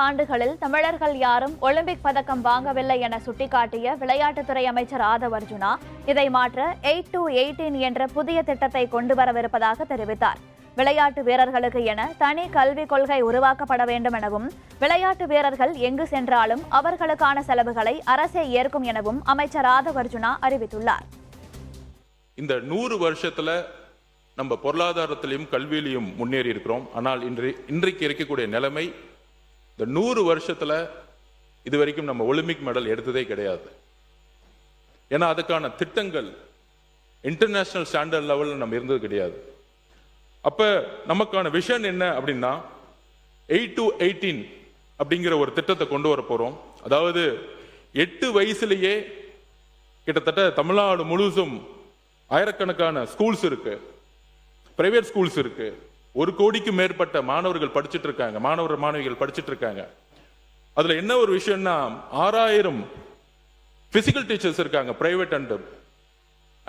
ஆண்டுகளில் தமிழர்கள் யாரும் ஒலிம்பிக் பதக்கம் வாங்கவில்லை என சுட்டிக்காட்டிய விளையாட்டுத்துறை அமைச்சர் ஆதவ் அர்ஜுனா இதை மாற்ற 8 to 18 என்ற புதிய திட்டத்தை கொண்டுவரவிருப்பதாக தெரிவித்தார். விளையாட்டு வீரர்களுக்கு என தனி கல்விக் கொள்கை உருவாக்கப்பட வேண்டும் எனவும் விளையாட்டு வீரர்கள் எங்கு சென்றாலும் அவர்களுக்கான செலவுகளை அரசே ஏற்கும் எனவும் அமைச்சர் ஆதவ் அர்ஜுனா அறிவித்துள்ளார். இந்த 100 வருஷத்துல நம்ம பொருளாதாரத்திலையும் கல்வியிலையும் முன்னேறி இருக்கிறோம். ஆனால் இன்றைக்கு இருக்கக்கூடிய நிலைமை இந்த 100 வருஷத்துல இதுவரைக்கும் நம்ம ஒலிம்பிக் மெடல் எடுத்ததே கிடையாது. ஏன்னா அதுக்கான திட்டங்கள் இன்டர்நேஷனல் ஸ்டாண்டர்ட் லெவலில் நம்ம இருந்தது கிடையாது. அப்ப நமக்கான விஷன் என்ன அப்படின்னா 8 to 18 அப்படிங்கிற ஒரு திட்டத்தை கொண்டு வர போறோம். அதாவது 8 வயசுலேயே கிட்டத்தட்ட தமிழ்நாடு முழுசும் ஆயிரக்கணக்கான ஸ்கூல்ஸ் இருக்கு, பிரைவேட் ஸ்கூல்ஸ் இருக்கு. 1 கோடிக்கு மேற்பட்ட மாணவர்கள் படிச்சுட்டு இருக்காங்க, மாணவிகள் படிச்சுட்டு இருக்காங்க. அதுல என்ன ஒரு விஷயம்னா 6000 பிசிக்கல் டீச்சர்ஸ் இருக்காங்க பிரைவேட்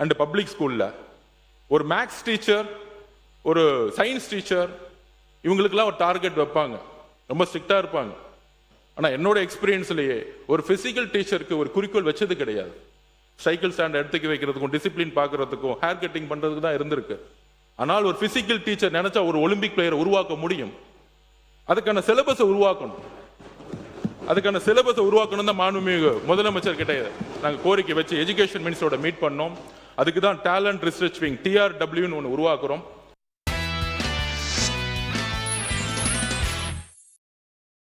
அண்ட் பப்ளிக் ஸ்கூல்ல. ஒரு மேக்ஸ் டீச்சர், ஒரு சயின்ஸ் டீச்சர், இவங்களுக்கெல்லாம் ஒரு டார்கெட் வைப்பாங்க, ரொம்ப ஸ்ட்ரிக்டா இருப்பாங்க. ஆனா என்னோட எக்ஸ்பீரியன்ஸ்லயே ஒரு பிசிக்கல் டீச்சருக்கு ஒரு குறிக்கோள் வச்சது கிடையாது. சைக்கிள் ஸ்டாண்ட் எடுத்துக்க வைக்கிறதுக்கும் டிசிப்ளின் பார்க்கறதுக்கும் ஹேர் கட்டிங் பண்றதுக்கு தான் இருந்திருக்கு. ஆனால் ஒரு பிசிக்கல் டீச்சர் நினைச்சா ஒரு ஒலிம்பிக் பிளேயரை உருவாக்க முடியும். அதுக்கான சிலபஸை உருவாக்கணும் தான் மாண்புமிகு முதலமைச்சர் கிட்ட நாங்கள் கோரிக்கை வச்சு எஜுகேஷன் மினிஸ்டரோட மீட் பண்ணோம். அதுக்கு தான் டேலண்ட் ரிசர்ச் விங் TRW ஒன்று உருவாக்குறோம்.